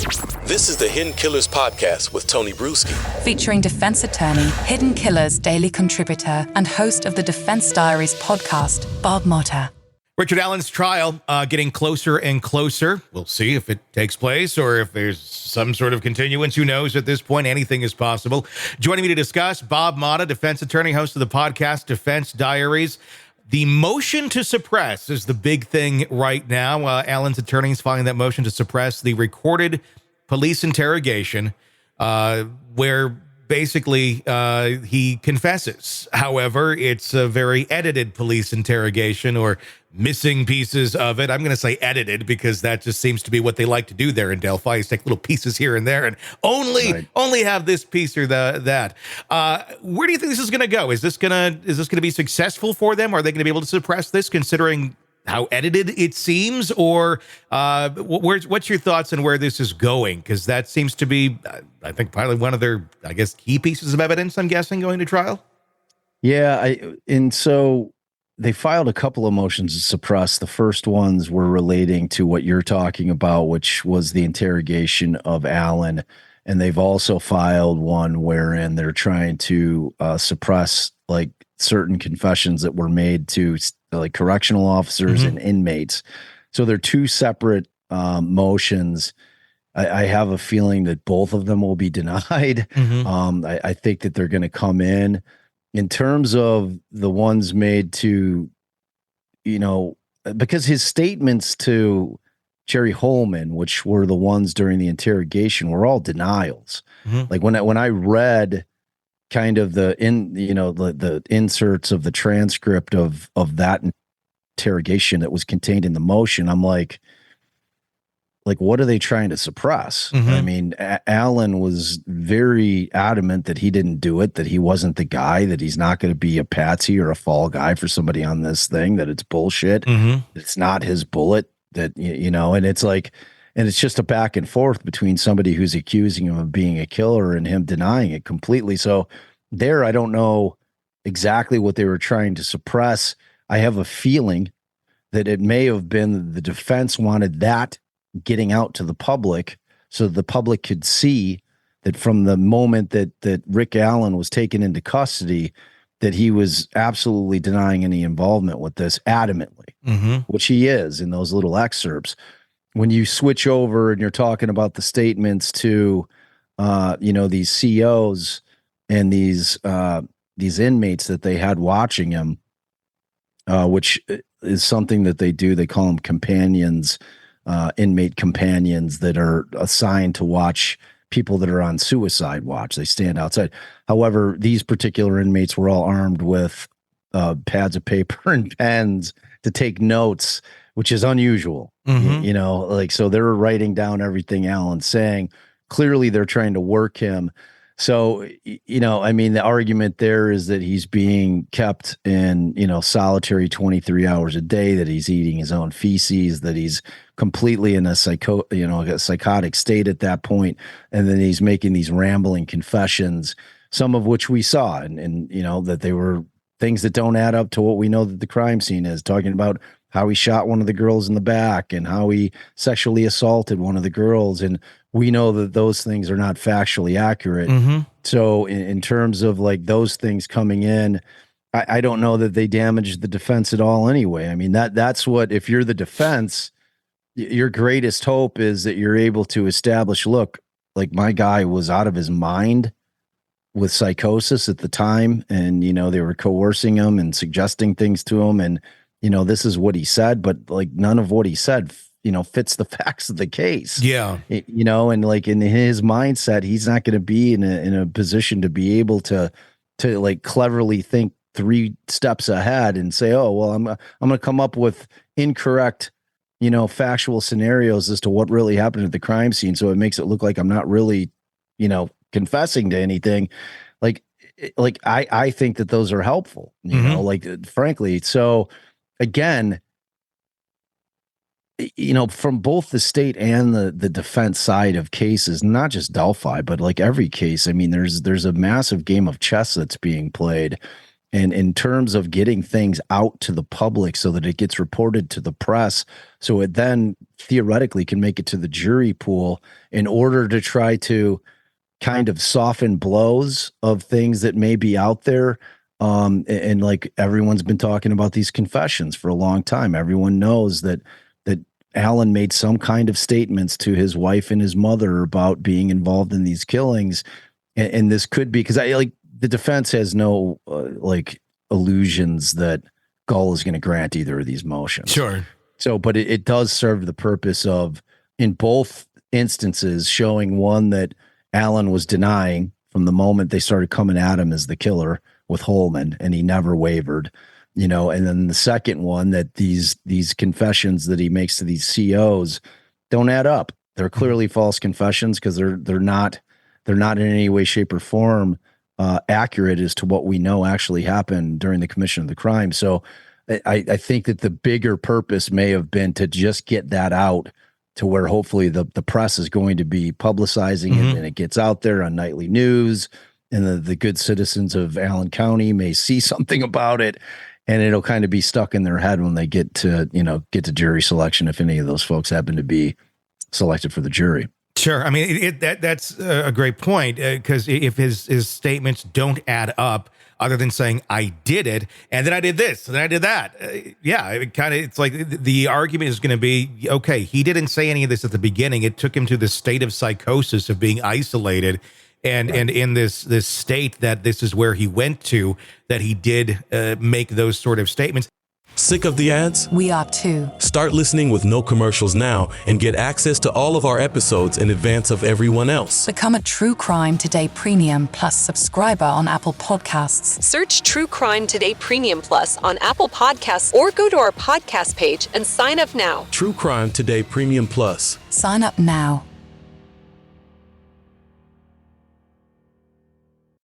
This is the Hidden Killers podcast with Tony Brueski. Featuring defense attorney, Hidden Killers daily contributor, and host of the Defense Diaries podcast, Bob Motta. Richard Allen's trial getting closer and closer. We'll see if it takes place or if there's some sort of continuance. Who knows at this point? Anything is possible. Joining me to discuss, Bob Motta, defense attorney, host of the podcast Defense Diaries. The motion to suppress is the big thing right now. Allen's attorneys filing that motion to suppress the recorded police interrogation where basically he confesses. However, it's a very edited police interrogation or missing pieces of it. I'm going to say edited because that just seems to be what they like to do there in Delphi, is take little pieces here and there and only have this piece or that. Where do you think this is going to go? Is this going to be successful for them? Are they going to be able to suppress this considering how edited it seems? Or what's your thoughts on where this is going? Because that seems to be, I think, probably one of their, I guess, key pieces of evidence, I'm guessing, going to trial. Yeah, and so they filed a couple of motions to suppress. The first ones were relating to what you're talking about, which was the interrogation of Allen. And they've also filed one wherein they're trying to suppress like certain confessions that were made to like correctional officers and inmates. So they're two separate motions. I have a feeling that both of them will be denied. I think that they're going to come in terms of the ones made to, because his statements to Jerry Holman, which were the ones during the interrogation, were all denials. Like when I read kind of the inserts of the transcript of that interrogation that was contained in the motion, I'm like, what are they trying to suppress? I mean, Allen was very adamant that he didn't do it, that he wasn't the guy, that he's not going to be a patsy or a fall guy for somebody on this thing, that it's bullshit. It's not his bullet, that, and it's like, and it's just a back and forth between somebody who's accusing him of being a killer and him denying it completely. So there, I don't know exactly what they were trying to suppress. I have a feeling that it may have been the defense wanted that getting out to the public so the public could see that from the moment that Rick Allen was taken into custody, that he was absolutely denying any involvement with this adamantly, which he is in those little excerpts. When you switch over and you're talking about the statements to, these COs and these inmates that they had watching him, which is something that they do. They call them companions, inmate companions that are assigned to watch people that are on suicide watch. They stand outside. However, these particular inmates were all armed with pads of paper and pens to take notes, which is unusual. So they're writing down everything Allen's saying. Clearly, they're trying to work him. So, the argument there is that he's being kept in, solitary 23 hours a day, that he's eating his own feces, that he's completely in a psychotic state at that point. And then he's making these rambling confessions, some of which we saw, and that they were things that don't add up to what we know that the crime scene is, talking about how he shot one of the girls in the back and how he sexually assaulted one of the girls. And we know that those things are not factually accurate. So in terms of like those things coming in, I don't know that they damaged the defense at all anyway. I mean, that's what, if you're the defense, your greatest hope is that you're able to establish, look, like my guy was out of his mind with psychosis at the time. And, they were coercing him and suggesting things to him. And, this is what he said, but like none of what he said fits the facts of the case. Yeah. And like in his mindset, he's not going to be in a position to be able to like cleverly think 3 steps ahead and say, oh, well, I'm going to come up with incorrect, factual scenarios as to what really happened at the crime scene. So it makes it look like I'm not really, confessing to anything. Like I think that those are helpful, frankly. So again, from both the state and the defense side of cases, not just Delphi, but like every case, I mean, there's a massive game of chess that's being played. And in terms of getting things out to the public so that it gets reported to the press, so it then theoretically can make it to the jury pool in order to try to kind of soften blows of things that may be out there. And like everyone's been talking about these confessions for a long time. Everyone knows that Alan made some kind of statements to his wife and his mother about being involved in these killings. And this could be because the defense has no illusions that Gull is going to grant either of these motions. Sure. So, but it does serve the purpose of, in both instances, showing one that Alan was denying from the moment they started coming at him as the killer with Holman, and he never wavered, and then the second one that these confessions that he makes to these COs don't add up. They're clearly false confessions because they're not in any way, shape, or form accurate as to what we know actually happened during the commission of the crime. So I think that the bigger purpose may have been to just get that out to where hopefully the press is going to be publicizing it, and it gets out there on nightly news, and the good citizens of Allen County may see something about it, and it'll kind of be stuck in their head when they get to jury selection, if any of those folks happen to be selected for the jury. Sure. I mean, that's a great point, because if his statements don't add up, other than saying I did it, and then I did this, and then I did that. It's like the argument is going to be, okay, he didn't say any of this at the beginning. It took him to the state of psychosis of being isolated, and in this state that this is where he went to, that he did make those sort of statements. Sick of the ads? We are too. Start listening with no commercials now and get access to all of our episodes in advance of everyone else. Become a True Crime Today Premium Plus subscriber on Apple Podcasts. Search True Crime Today Premium Plus on Apple Podcasts or go to our podcast page and sign up now. True Crime Today Premium Plus. Sign up now.